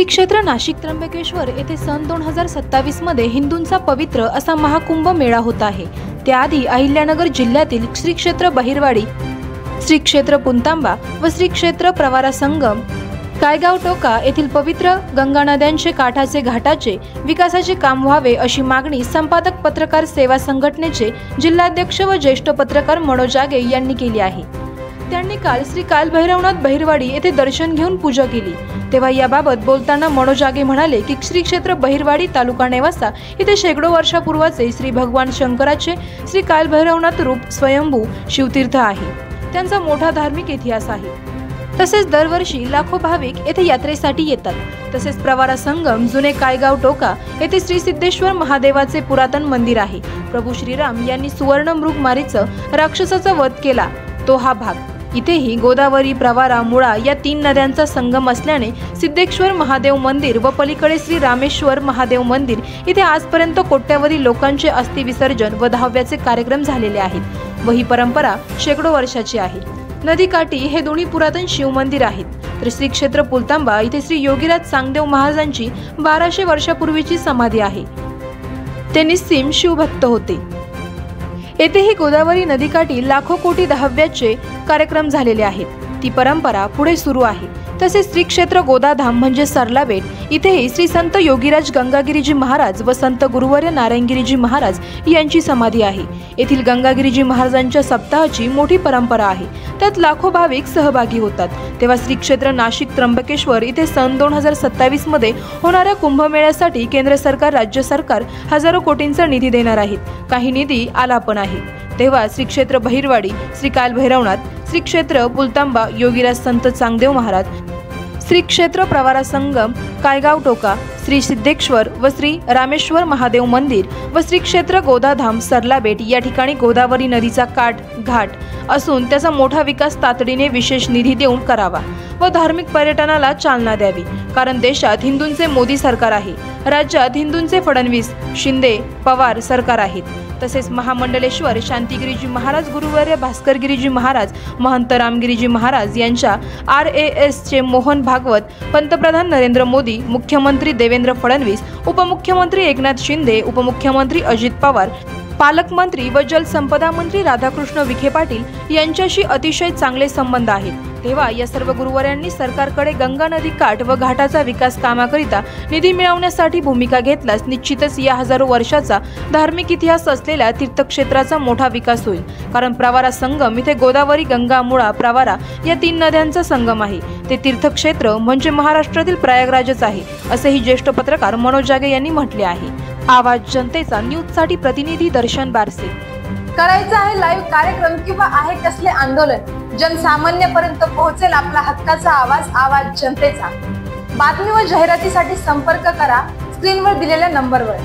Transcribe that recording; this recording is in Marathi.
श्री क्षेत्र नाशिक त्र्यंबकेश्वर येथे सन 2027 मध्ये हिंदूंचा पवित्र असा महाकुंभ मेळा होत आहे। त्याआधी अहिल्यानगर जिल्ह्यातील श्री क्षेत्र बहिरवाडी, श्री क्षेत्र पुंतांबा व श्री क्षेत्र प्रवारा संगम, कायगाव टोका येथील पवित्र गंगा नद्यांचे काठाचे घाटाचे विकासाचे काम व्हावे अशी मागणी संपादक पत्रकार सेवा संघटनेचे जिल्हाध्यक्ष व ज्येष्ठ पत्रकार मनोज जागे यांनी केली आहे। त्यांनी काल श्री कालभैरवनाथ बहिरवाडी येथे दर्शन घेऊन पूजा केली। तेव्हा याबाबत बोलताना मनोज जागे म्हणाले की श्री क्षेत्र बहिरवाडी तालुका नेवासा येथे शेकडो वर्षापूर्वाचे श्री भगवान शंकराचे श्री कालभैरवनाथ रूप स्वयंभू शिवतीर्थ आहे। त्यांचा मोठा धार्मिक इतिहास आहे। तसेच दरवर्षी लाखो भाविक येथे यात्रेसाठी येतात। तसेच प्रवारा संगम जुने कायगाव टोका येथे श्री सिद्धेश्वर महादेवाचे पुरातन मंदिर आहे। प्रभू श्रीराम यांनी सुवर्ण मृगमारीचं राक्षसाचा वध केला तो हा भाग। इथेही गोदावरी, प्रवारा, मुळा या 3 नद्यांचा संगम असल्याने सिद्धेश्वर महादेव मंदिर व पलीकडे श्री रामेश्वर महादेव मंदिर इथे आजपर्यंत कोट्यावधी लोकांचे अस्थि विसर्जन व दहाव्याचे कार्यक्रम झालेले आहेत व ही परंपरा शेकडो वर्षाची आहे। नदीकाठी हे दोन्ही पुरातन शिव मंदिर आहेत। तर श्री क्षेत्र पुलतांबा इथे श्री योगीराज चांगदेव महाराजांची 1200 वर्षापूर्वीची समाधी आहे। ते निस्सीम शिवभक्त होते। येथेही गोदावरी नदीकाठी लाखो कोटी दहाव्याचे कार्यक्रम झालेले आहेत। ती परंपरा पुढे सुरू आहे। तसेच श्री क्षेत्र गोदाधाम म्हणजे सरला बेट इथेही श्री संत योगीराज गंगागिरीजी महाराज व संत गुरुवर्य नारायणगिरीजी महाराज यांची समाधी आहे। येथील गंगागिरीजी महाराजांच्या सप्ताहाची मोठी परंपरा आहे। त्यात लाखो भाविक सहभागी होतात। तेव्हा श्री क्षेत्र नाशिक त्र्यंबकेश्वर इथे सन 2027 मध्ये होणाऱ्या कुंभमेळ्यासाठी केंद्र सरकार, राज्य सरकार हजारो कोटींचा निधी देणार आहेत। काही निधी आला पण आहे। तेव्हा श्री क्षेत्र बहिरवाडी, श्री कालभैरवनाथ, श्री क्षेत्र पुलतांबा योगीराज संत चांगदेव महाराज, श्री क्षेत्र प्रवारा संगम, कायगाव टोका, श्री सिद्धेश्वर व श्री रामेश्वर महादेव मंदिर व श्री क्षेत्र गोदाधाम सरला बेट या ठिकाणी गोदावरी नदीचा घाट असून त्याचा मोठा विकास तातडीने विशेष निधी देऊन करावा व धार्मिक पर्यटनाला चालना द्यावी। कारण देशात हिंदूंचे मोदी सरकार आहे, राज्यात हिंदूंचे फडणवीस, शिंदे, पवार सरकार आहेत। तसेच महामंडलेश्वर शांतिगिरीजी महाराज, गुरुवर्य भास्करगिरीजी महाराज, महंत रामगिरीजी महाराज यांच्या RAS चे मोहन भागवत, पंतप्रधान नरेंद्र मोदी, मुख्यमंत्री देवेंद्र फडणवीस, उपमुख्यमंत्री एकनाथ शिंदे, उपमुख्यमंत्री अजित पवार, पालकमंत्री व जलसंपदा मंत्री राधाकृष्ण विखे पाटील यांच्याशी अतिशय चांगले संबंध आहेत। तेव्हा या सर्व गुरुवर्यांनी सरकारकडे गंगा नदी काठ व घाटाचा विकास कामाकरिता निधी मिळवण्यासाठी भूमिका घेतल्यास निश्चितच या हजारो वर्षाचा धार्मिक इतिहास असलेल्या तीर्थक्षेत्राचा मोठा विकास होईल। कारण प्रवारा संगम इथे गोदावरी, गंगा, मुळा, प्रवारा या 3 नद्यांचा संगम आहे। ते तीर्थक्षेत्र म्हणजे महाराष्ट्रातील प्रयागराजच आहे, असेही ज्येष्ठ पत्रकार मनोज जागे यांनी म्हटले आहे। आवाज जनतेचा न्यूजसाठी प्रतिनिधी दर्शन बारसे। करायचं आहे लाईव्ह कार्यक्रम किंवा आहे कसले आंदोलन, जनसामान्यपर्यंत पोहोचेल आपला हक्काचा आवाज, आवाज जनतेचा। बातमी व जाहिरातीसाठी संपर्क करा स्क्रीनवर दिलेल्या नंबरवर।